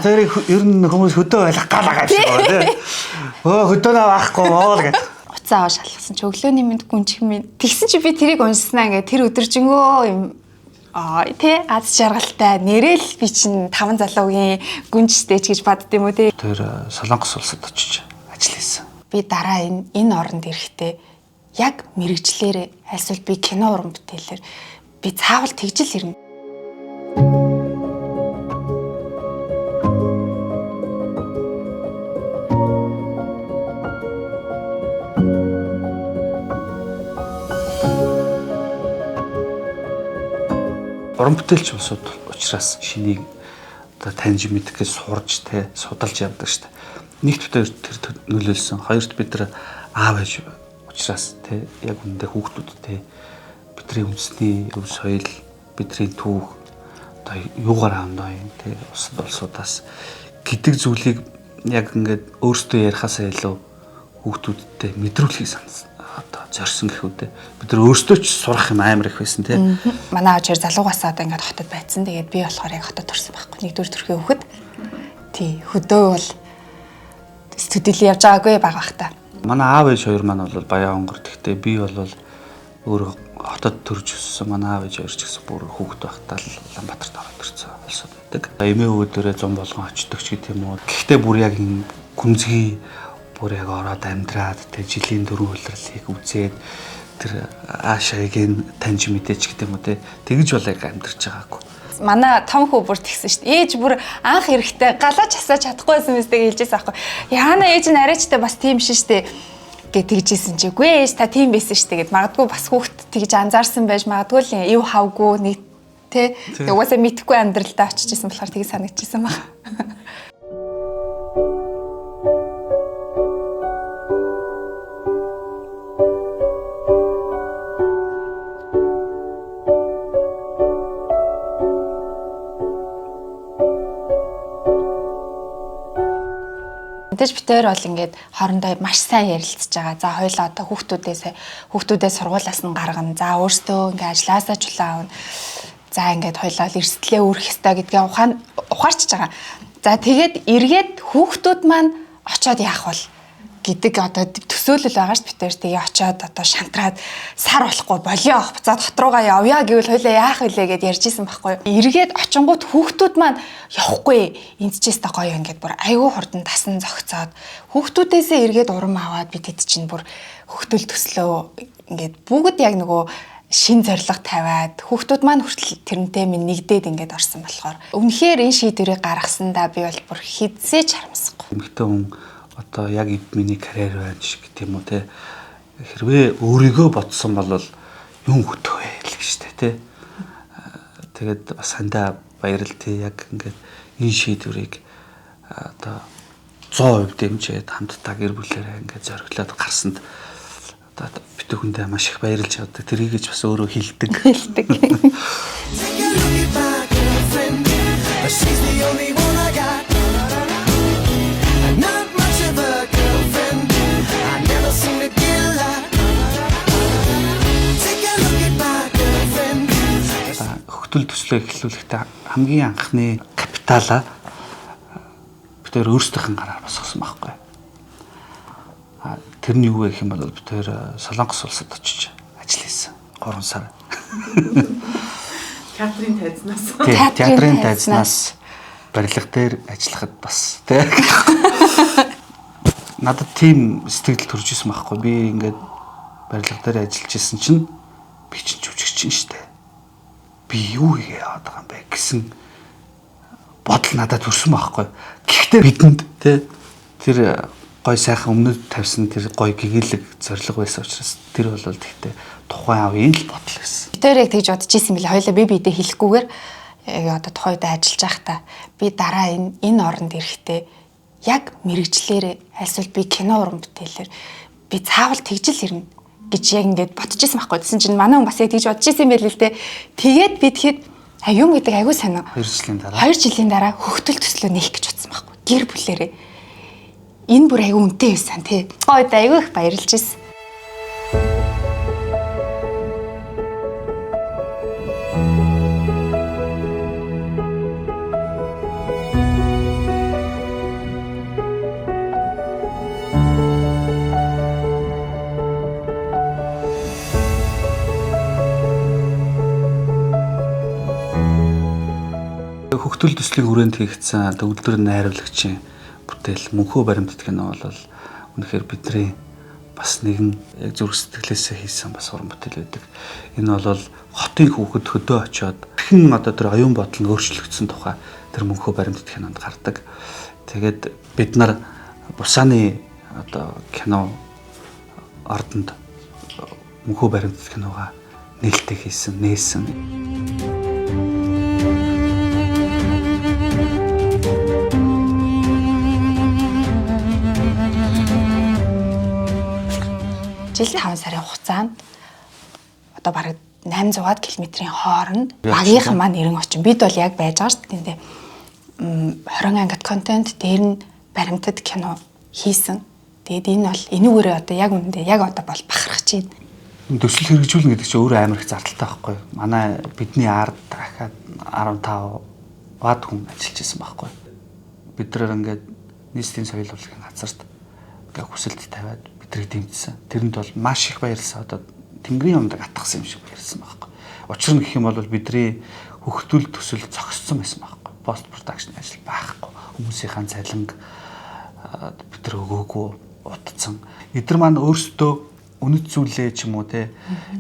тэрийг ер нь хүмүүс хөдөө байлах галаа гэж байна тий. Хөдөөнөө авахгүй моол гэдэг. Уцаа аваа шалгасан чи өглөөний мэд гүнжих мэд. Тэгсэн чи би тэрийг уншснаа ингээ тэр өдөржингөө юм тий аз жаргалтай нэрэл би чинь 5 залуугийн гүнжтэй ч гэж бадд юм уу тий. Тэр Солонгос улсад очиж ажил хийсэн. Би дараа энэ оронд ирэхдээ яг мэрэгчлэрээ альсвал би кино уран бүтээлээр би цаавал тэгжил ирнэ. Уран бүтээлч улсууд учраас шинийг одоо таньж мэдэх гэж сурж те судалж явдаг шүү дээ. Нэгт бид тэр нөлөөлсөн. Хоёрт бид нар аав ээж учраас те яг үндэ хүүхдүүдтэй бидний үндэсний өв соёл бидний түүх одоо юугаар аавнаа юм те улсуудаас гэдэг зүйлийг яг ингээд өөртөө ярихаасаа илүү хүүхдүүдтэй мэдрүүлэхийг санасан. Одоо зорьсон гэх үү. Бид нар өөрсдөө ч сурах юм амар их байсан тийм. Манай аав чир залуугаасаа одоо ингээд хотод байцсан. Тэгээд би болохоор яг хотод төрсэн байхгүй. Нэгдүгээр төрхийн хүүхэд. Тий, хөдөө бол студийл явж байгаагүй баг бахта. Манай аав ээж хоёр маань бол Баян-Онгор. Гэхдээ би бол өөрөө хотод төрж өссөн. Манай аав ээж хоёр ч гэсэн бүр хүүхэд байхдаа л Улаанбаатарт ороод ирсэн улсууд байдаг. Эмээ өвдөрөө 100 болгон очдог ч гэдэм юм уу. Гэхдээ бүр яг энэ гүнзгий бүр яг ороод амьдраад тэг жилийн дөрвөн улирлыг үзээд тэр аашагийн таньж мэдээч гэдэг юм уу те тэгж бол яг амьдарч байгаагүй. Манай том хүү бүр тэгсэн шүү дээ. Ээж бүр анх эрэхтэй галаж асааж чадахгүйсэн мэстэй хэлжээс аахгүй. Яана ээж нь арайчтай бас тийм шин штэ гэж тэгжсэн чи үгүй ээж та тийм байсан штэ гэд магадгүй бас хүүхд тэгж анзаарсан байж магадгүй л ив хавгүй нэг те угаасаа мэдхгүй амьдралдаа очиж исэн болохоор тийг санагдчихсан баг. Тэгж битээр бол ингээд хоорондоо маш сайн ярилцж байгаа. За хоёлаа одоо хүүхдүүдээ сургуулиас нь гаргана. За өөртөө ингээд ажилласаа чулаа авна. За ингээд хоёлаа эрсдлээ өөрөх ёстой гэдгээ ухаарч байгаа. За тэгээд эргээд хүүхдүүд маань очоод яах вэ гэдэг одоо төсөөлөл байгаа ш битээр тэгээ очоод одоо шантраад сар болохгүй болио. За дотруугаа явъя гэвэл хоёлаа яах вүлээ гэд ярьжсэн байхгүй. Эргээд очингууд хүүхдүүд маань явахгүй эндчээс та гоё ингээд бүр айгүй хурдан тасан зогцоод хүүхдүүдээсээ эргээд урам аваад бид хэд чинь бүр хөвгтөл төслөө ингээд бүгд яг нөгөө шин зориг тавиад хүүхдүүд маань хүртэл тэрнтэй минь нэгдээд ингээд орсон болохоор өмнөхөр энэ шийдвэрийг гаргасандаа би бол бүр хизээч харамсахгүй. Эмэгтэй хүн одоо яг миний карьер байна шиг тийм үү те хэрвээ өөрийгөө бодсон бол юм хөтөө л гэж те тэгээд бас хандаа баярал тий яг ингээд энэ шийдвэрийг одоо 100% дэмжиж хамтдаа гэр бүлээрээ ингээд зориглоод гарсанд одоо бүтээгүндээ маш их баярлж явдаг. Тэрийг ч бас өөрөө хилдэг. Хөвгтөл төслөө эхлүүлэхдээ хамгийн анхны капиталаа бид тээр өөрсдийнхэн гараар босгосон байхгүй. Тэрний юу гэх юм бол бид тээр Солонгос улсад очиж ажил хийсэн 3 сар. Театрын тайзнаас. Театрын тайзнаас барилга дээр ажиллахад бас тий. Надад тийм сэтгэл төрж исэн байхгүй. Би ингээд барилга дээр ажиллаж исэн чинь би чинь жүжигчин штэ. Би юу хийгээ яваад байгаа юм бэ гэсэн бодол надад төрсөн байхгүй. Гэхдээ бидэнд тэр гой сайхан өмнөд тавьсан тэр гой гэгээлэг зориг байсан учраас тэр бол тэгтээ тухайн авийн л бодол байсан. Тэр яг тэгж бодож исэн мөлий хоёлаа би бидэд хэлэхгүйгээр одоо тухайд ажиллаж байхдаа би дараа энэ оронд ирэхдээ яг мэрэгчлэрээ альсвал би кино уран бүтээлээр би цаавал тэгжил ирнэ гэж яг ингээд бодож исэн байхгүй. Тэсэн чинь манай хүн бас яг тэгж бодож исэн юм байл л дээ. Тэгээд би тэгэхэд юм гэдэг аягүй санаа. 2 жилийн дараа хөвгтөл төслөө нээх гэж бодсон байхгүй. Гэр бүлээрээ. Энэ бүр аягүй үнэтэй байсан тий. Гойд аягүй их баярлж ирсэн. Хөвгтөл төслийн хүрээнд хийгдсэн төгөлдөр найруулагчийн бүтээл мөнхөө баримтат кино бол үнэхээр бидний бас нэгэн яг зүрх сэтгэлээсээ хийсэн бас уран бүтээл байдаг. Энэ бол хотын хүүхэд хөдөө очиод хэн одоо тэр оюун бодол нь өөрчлөгдсөн тухай тэр мөнхөө баримтат кинонд гардаг. Тэгээд бид нар Бусааны одоо кино ордонд мөнхөө баримтат киногаа нээлттэй хийсэн, нээсэн. Жил 5 сарын хугацаанд одоо бараг 800-аад км-ийн хооронд багийнхан маань нэрэн очин. Бид бол яг байж байгаа шүү дээ. 20 ангит контент дээр нь баримтат кино хийсэн. Тэгээд энэ бол энүүгээрээ одоо яг үүндээ яг одоо бол бахархаж байна. Төсөл хэрэгжүүлнэ гэдэг чинь өөрөө амар их зардалтай байхгүй юу? Манай бидний ард дахиад 15 бад хүн ажиллаж байсан байхгүй юу? Бид нар ингээд нийслэлийн соёл урлагийн газарт ингээ хүсэлт тавиад бидрийг дэмжсэн. Тэрэнд бол маш их баярлсан. Одоо тэнгэрийн юмдаг атгсан юм шиг баярлсан байхгүй юу? Учир нь гэх юм бол бидний хөгтөл төсөл зогссон байсан байхгүй юу? Пост продакшн ажил байхгүй. Хүмүүсийн цалинг бид нар өгөөгүй утцсан. Эдгээр маань өөрсдөө үнэт зүйлээ ч юм уу те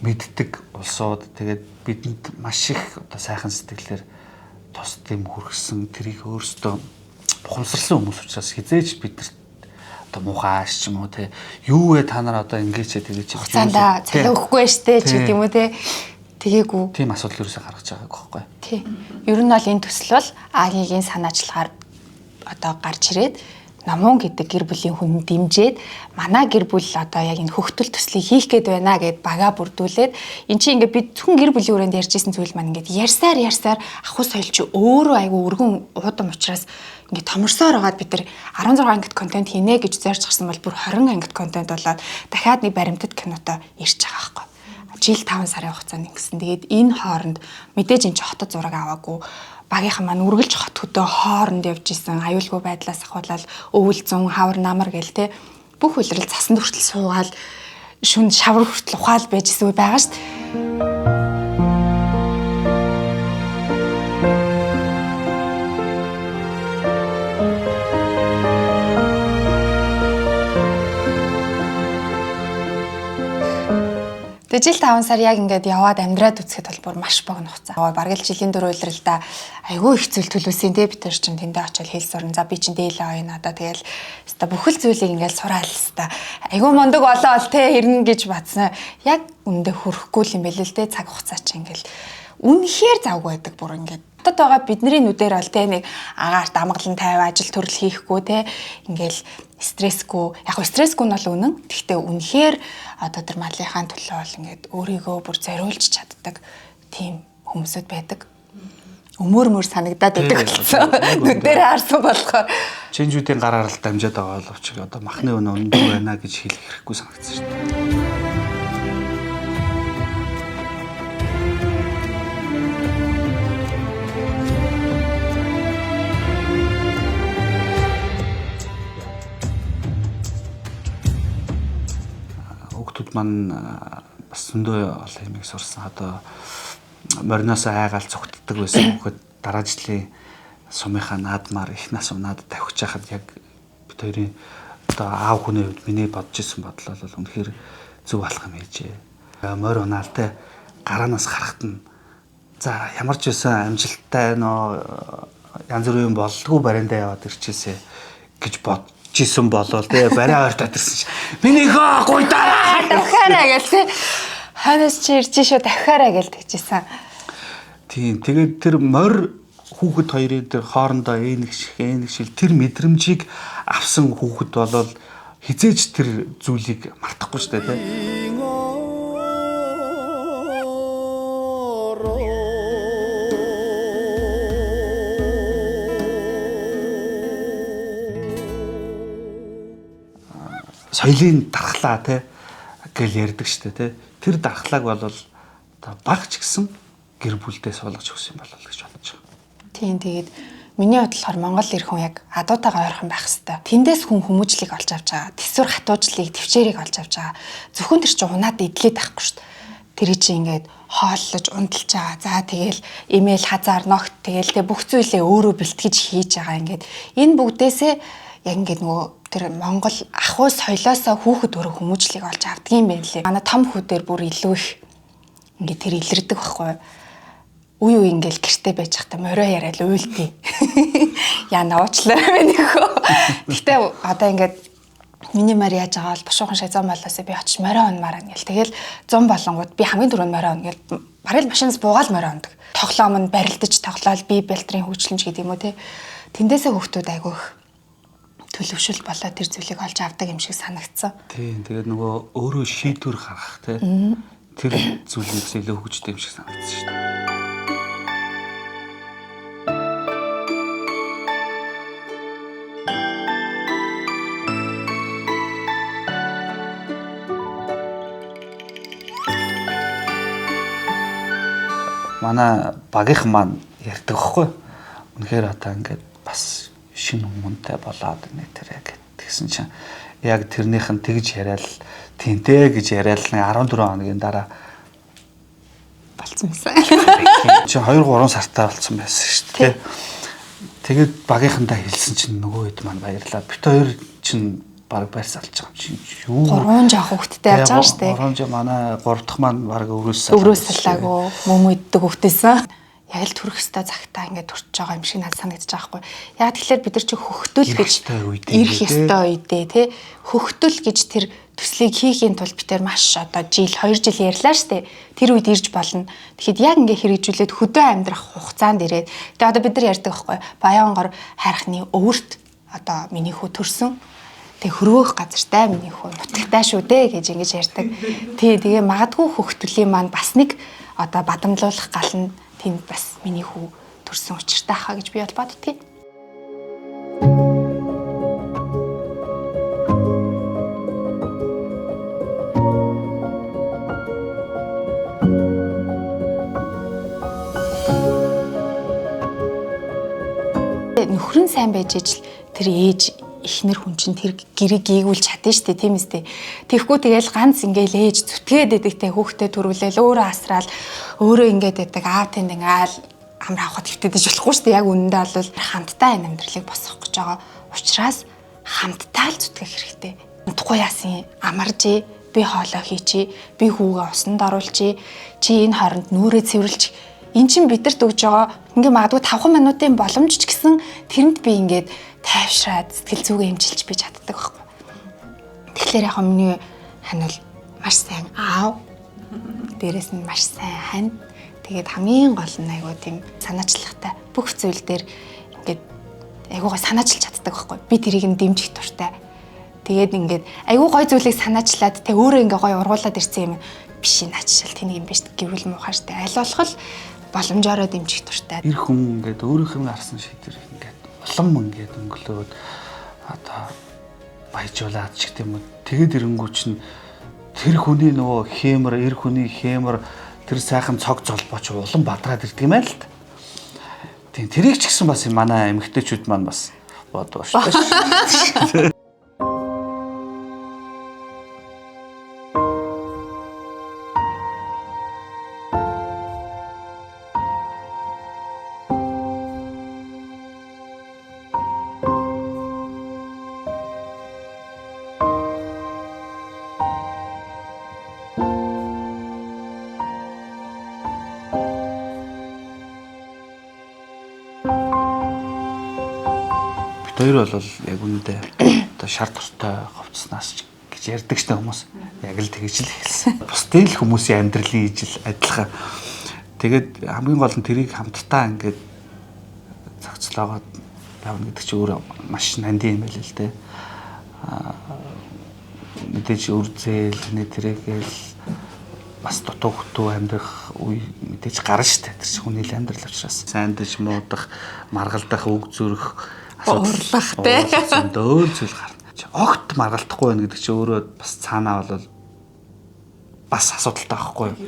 мэддэг улсууд тэгээд бидэнд маш их одоо сайхан сэтгэлээр тус дэм хүргэсэн тэрийг өөрсдөө бухимсарлсан хүмүүс учраас хизээж бидэрт одоо муухайш ч юм уу те юу вэ та нар одоо ингэж тэгээд чи цаанда цалин өгөхгүй штэ ч гэдэг юм уу те тэгээгүй тийм асуудал юусаа гаргаж байгааг байхгүй тий. Ер нь бол энэ төсөл бол АГ-ийн санаачлагаар одоо гарч ирээд намуун гэдэг гэр бүлийн хүн дэмжиж манай гэр бүл одоо яг энэ хөгтөл төслийг хийх гээд байна гэд бага бүрдүүлээд эн чинь ингээд бид зөвхөн гэр бүлийн хүрээнд ярьжсэн зүйл маань ингээд ярьсаар ахуй соёл чи өөрөө айгүй өргөн уудам учраас ингээд томорсоор байгаад бид нар 16 ангит контент хийнэ гэж зорж гарсан бол бүр 20 ангит контент болоод дахиад нэг баримтат киното ирж байгаа байхгүй. Жил 5 сарын хугацаанд ингэсэн. Тэгээд энэ хооронд мэдээж энэ ч хотод зураг аваагүй багийнхан маань үргэлж хот хөдөө хооронд явж исэн аюулгүй байдлаас ахуулаад өвөл зүүн хавар намар гэл те бүх үйлрэл цасанд хүртэл суугаал шүн шавар хүртэл ухаал байж исэн үе байгаа шүү дээ. Жил 5 сар яг ингээд яваад амьдраад үцхэд бол бүр маш богино хугацаа. Бараг л жилийн 4 үйлрэлдээ айгүй их зүйл төлөвсөн те бид нар чинь тэндээ очиод хэл сурна. За би чинь дээлээ ойно одоо тэгэл өста бүхэл зүйлийг ингээд сураал өста. Айгүй мондөг болоо те хэрнэ гэж бацсан. Яг үндэ хөрөхгүй юм байл л те цаг хугацаа чинь ингээд үнэхээр завгүй байдаг бүр ингээд. Хотод байгаа бидний нүдээр бол те нэг агаарт амгалан тавиа ажил төрөл хийхгүй те ингээл стрессгүй яг стрессгүй нь бол үнэн. Гэхдээ үнэхээр одоо тэр малынхаа төлөө бол ингээд өөрийгөө бүр зориулж чаддаг тийм хүмүүсүүд байдаг. Өмөр санагдаад байдаг болсон. Нүдээр харсан болохоор чинжүүдийн гараар л дамжаад байгаа боловч одоо махны өнөө өндөр байна гэж хэлэх хэрэггүй санагдсан шүү дээ. Маань бас зөндөө олон юмыг сурсан. Одоо мориноос айгаал цогтдаг байсан хөхөд дараа жилийн сумынхаа наадмаар их нас унаад тавьж хахад яг бид хоёрын одоо аав хүний хувьд миний бодож исэн бодол бол үнэхээр зөв болох юм ээжээ. Морь унаалтай гараанаас харахад нь за ямар ч байсан амжилттай нөө янз бүрийн болдгоо бариндаа яваад ирчихээсэ гэж бод жисэн болол тэ барай ойр татэрсэн ш. Минийхөө гуйдаа давхаараа гэлээ. Ханаас чи ирж шүү давхаараа гэл тэгжсэн. Тийм тэгээд тэр морь хүүхэд хоёрын тэр хоорондоо энийг шил тэр мэдрэмжийг авсан хүүхэд болол хизээж тэр зүйлийг мартахгүй шүү дээ тэ. Соёлын дархлаа те гэл ярьдаг штэ те тэр дархлааг бол одоо багч гисэн гэр бүлдээ суулгаж өгсөн юм болол гэж бодож байгаа. Тийм тэгээд миний бодлохоор Монгол ирэх хүн яг адуутайгаа ойрхон байх хэвээр. Тэндээс хүн хүмүүжлийг олж авч байгаа. Тэсвэр хатуужлыг төвчээрийг олж авч байгаа. Зөвхөн тэр чинь унаад идлээд байхгүй штэ. тэр чинь ингээд хооллож ундалж байгаа. За тэгэл имэйл хазаар ногт тэгэл тэг бүх зүйлээ өөрөө бэлтгэж хийж байгаа. Ингээд энэ бүгдээсээ яг ингээд нөгөө тэр Монгол ахуй соёлоосоо хүүхэд өрөө хүмүүжлийг олж авдгийн байх лээ. Манай том хүүдээр бүр илүү их ингээд тэр илэрдэг байхгүй. Үе үе ингээл гэрте байж захта морио яриад уйлдээ. Яа нуучлаа минь нөхөө. Гэтэ одоо ингээд миний морь яаж байгаа бол бушуухан шиг 100 болоосоо би очиж морио унмаар ингээл. Тэгэл 100 болонгууд би хамгийн түрүүнд морио он ингээл барил машинаас буугаал морио ондог. Тоглоом нь барилдаж тоглоал би бэлтрийн хөгжлөмж гэдэг юм уу те. Тэндээсээ хүүхдүүд айгүйх төлөвшөл болоо тэр зүйлийг олж авдаг юм шиг санагдсан. Тийм. Тэгээд нөгөө өөрөө шийдвэр гаргах те. Тэр зүйлээс илүү хөгждөг юм шиг санагдсан шүү дээ. Манай багийнхан маань ярьдаг байхгүй. Үнэхээр одоо ингээд бас шинэ хүмүүнтэй болоод нэг тэрэ гэдгсэн чинь яг тэрнийх нь тэгж яриад тэнтэй гэж яриад 14 хоногийн дараа Болцсон байсан. чи 2-3 сартаа болцсон байсан шүү дээ. Тэгээд багийнхандаа хэлсэн чинь нөгөө хэд маань баярлаа. Бит хоёр чинь баг байр салж байгаа юм чи юу 3 жоох хүүхэдтэй явж байгаа шүү дээ. 3 жоо манай 3 дахь маань баг өрөөс салаагүй мөм иддэг хүүхдээсэн. Яг л төрөх өстой цагтаа ингээд төрч байгаа юм шиг надад санагдаж байгаа байхгүй. Яг тэгэхээр бид нар чи хөхтөл гэж ирэх ёстой үедээ тий хөхтөл гэж тэр төслийг хийхийн тулд бид нар маш одоо жил 2 жил ярьлаа штэ. Тэр үед ирж болно. Тэгэхэд яг ингээ хэрэгжүүлээд хөдөө амьдрах хугацаанд ирээд тэгээ одоо бид нар ярьдаг байхгүй. Баянгор хайрхны өвөрт одоо миний хүү төрсөн. Тэг хөрөөх газартай миний хүү нутагтай шүү дээ гэж ингэж ярьдаг. Тэгээ магадгүй хөхтөлийн маань бас нэг одоо бадамлуулах гал нь тэнд бас миний хүү төрсөн учиртай хаа гэж би бол боддгийг. Нөхрөн сайн байж ижил тэр ээж эхнэр хүн чинь тэр гэрийг гээгүүл чадна шүү дээ тийм үстэй. Тэгэхгүй тэгэл ганц ингээл ээж зүтгээд идэгтэй хүүхдэд төрүүлээл өөрөө асраал өөрөө ингээд байдаг аав тэнд ингээл амар авахд хөвтөдөж болохгүй шүү дээ. Яг үнэндээ бол хамтдаа энэ амьдралыг босгох гэж байгаа учраас хамтдаа л зүтгэх хэрэгтэй. Унтахгүй яасан амаржээ би хоолоо хийчээ би хүүгээ усанд оруулчээ чи энэ хооронд нүрээ цэвэрлж эн чинь бидэрт өгж байгаа ингээ магадгүй 5 минутын боломж ч гэсэн тэрэнд би ингээд тайвшраад сэтгэл зүгээ хэмжилж би чаддаг байхгүй. Тэгэхээр яг миний хань бол маш сайн аав. Дээрээс нь маш сайн хань. Тэгээд хамгийн гол нь айгуу тийм санаачлагтай бүх зүйл дээр ингээд айгуугаа санаачилж чаддаг байхгүй. Би тэрийг нь дэмжих дуртай. Тэгээд ингээд айгуу гой зүйлийг санаачлаад тэг өөрөө ингээ гой ургуулад ирсэн юм биш наачшил тэнийг юм биш гэвэл муухай штэ. Аль болох боломжоор дэмжих дуртай. Ир хүн ингээд өөрийнх нь арсан шийдвэр ингээд улам ингээд өнгөлөөд одоо баяжуулаад ч гэх юм уу. Тэгэд ирэнгүү чинь тэр хүний нөгөө хэмэр, ир хүний хэмэр тэр сайхан цог золбооч улам бадраад ирдэг юм аа л та. Тийм тэрийг ч гэсэн бас манай эмэгтэйчүүд маань бас бодоо шүү дээ. Хоёр бол яг үүндээ одоо шар тустай ховцснаас гэж ярьдаг штэ хүмүүс. Яг л тэгж л хэлсэн. Бусдын л хүмүүсийн амьдралын ижил адилхан. Тэгээд хамгийн гол нь тэрийг хамтдаа ингээд зохицлоогоод явна гэдэг чинь өөрөө маш нандин юм байл л дээ. Мэдээж үрзэл нэтрэгээл бас дутуу хөтөө амьдрах үе мэдээж гарна штэ. Тэр чинь хүний л амьдрал учраас сайндаж муудах, маргалдах, үг зүрх уурлах те. Дөөл зүйл гарна. Огт маргалдахгүй байна гэдэг чинь өөрөө бас цаанаа бол бас асуудалтай байхгүй юу?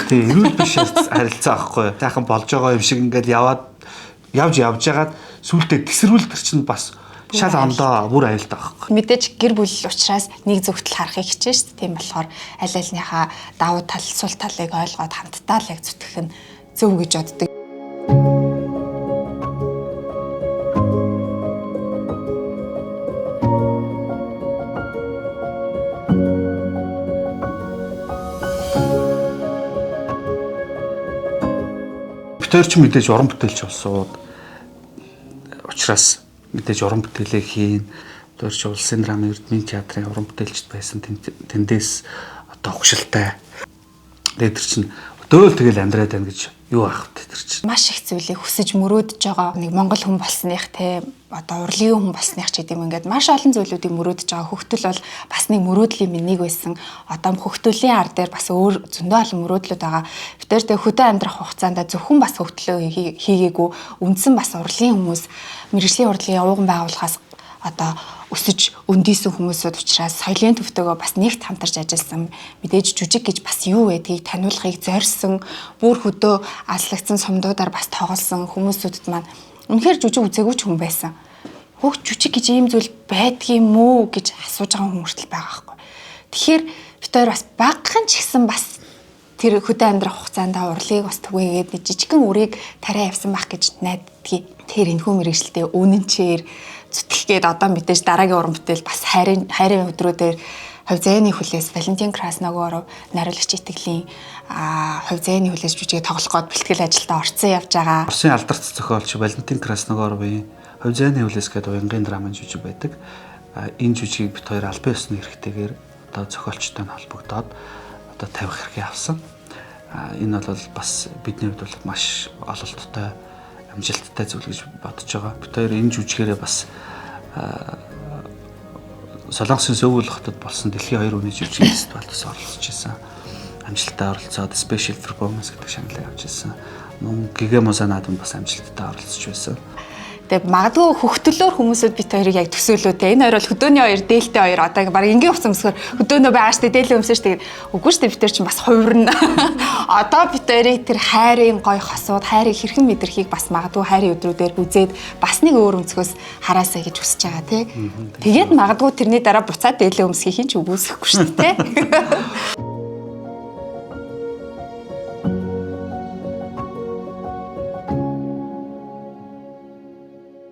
Тийм, эрүүл биш харилцаа байхгүй юу? Сайхан болж байгаа юм шиг ингээд явж яагаад сүултээ тесрүүл төр чинь бас Шал ондоо бүр аюултай байхгүй. Мэдээж гэр бүл учраас нэг зөвхтөл харахыг хичээж шүү дээ. Тийм болохоор аль альныхаа давуу тал, сул талыг ойлгоод хамтдаа л яг зүтгэх нь зөв гэж боддог. Битээр ч мэдээж уран бүтээлч болсууд учраас мэдээж уран бүтээлээ хийн. Битээр ч улсын драмын эрдмийн театрын уран бүтээлчд байсан тэндээс одоо хушилтай. Тэгээд тэр чинь дөөл тэгэл амьдраад байна гэж юу аах вэ тэр чинь. Маш их зүйлийг хүсэж мөрөөдөж байгаа нэг монгол хүн болсных те одоо урлагийн хүн болсных ч гэдэм ингээд маш олон зүйлүүдийг мөрөөдөж байгаа. Хөгтөл бол бас нэг мөрөөдлийн минь нэг байсан. Одоо хөгтөлийн ар дээр бас өөр зөндөө олон мөрөөдлүүд байгаа. Битээр тэг хөдөө амьдрах хугацаанд зөвхөн бас хөгтлөө хийгээгүй үндсэн бас урлагийн хүмүүс мэргэжлийн урлагийн ууган байгууллагаас одоо өсөж өндийсэн хүмүүсүүд учраас соёлын төвтэйгөө бас нэгт хамтарч ажилласан. Мэдээж жүжиг гэж бас юу байдгийг таниулахыг зорьсон, бүр хөдөө алслагдсан сумдуудаар бас тоглосон хүмүүсүүдэд маань үнэхээр жүжиг үзээгүй ч хүн байсан. Хөөг жүжиг гэж ийм зүйл байдгийм үү гэж асууж байгаа хүн хүртэл байгаа байхгүй. Тэгэхээр бид хоёр бас багахан ч гэсэн бас тэр хөдөө амьдрах хугацаанд урлагийг бас түгээгээд нэг жижигхэн үрийг тариа явсан байх гэж найддгийг. Тэр энэхүү мэргэжилтэд үнэнчээр зүтгэхэд одоо мэдээж дараагийн уран бүтээл бас хайрын өдрүүдээр хувь заяаны хүлээс Валентин Красногоров найруулагч итгэлийн хувь заяаны хүлээс жүжигээ тоглох гээд бэлтгэл ажилдаа орцсон явж байгаа. Оросын алдарт зохиолч Валентин Красногоровын хувь заяаны хүлээс гэдэг уянгийн драмын жүжиг байдаг. Энэ жүжигийг бит хоёр албан ёсны эрхтэйгээр одоо зохиолчтой нь холбогдоод одоо тавих хэрэгтэй авсан. Энэ бол бас бидний хувьд бол маш ололттой амжилттай зүйл гэж бодож байгаа. Бид хоёр энэ жүжигээрээ бас Солонгосын Сөүл хотод болсон дэлхийн 2 хүний жүжигийн фестивальд бас оролцож байсан. Амжилттай оролцоод special performance гэдэг шагналыг авч ирсэн. Мөн Гигэ Музанад бас амжилттай оролцож байсан. Тэгээ магадгүй хөхтлөөр хүмүүсүүд бит хоёрыг яг төсөөлөө те. Энэ хоёр бол хөдөөний хоёр, дээлтэй хоёр. Одоо баг ингийн хувцас өмсгөр хөдөөнөө байгаа штэ дээлээ өмсөн штэ. Үгүй штэ бит хоёр чинь бас хувирна. Одоо бит хоёрыг тэр хайрын гой хосууд, хайрыг хэрхэн мэдрэхийг бас магадгүй хайрын өдрүүдээр үзээд бас нэг өөр өнцгөөс хараасаа гэж хүсэж байгаа те. Тэгээд магадгүй тэрний дараа буцаад дээлээ өмсөхийг ч үгүйсэхгүй штэ те.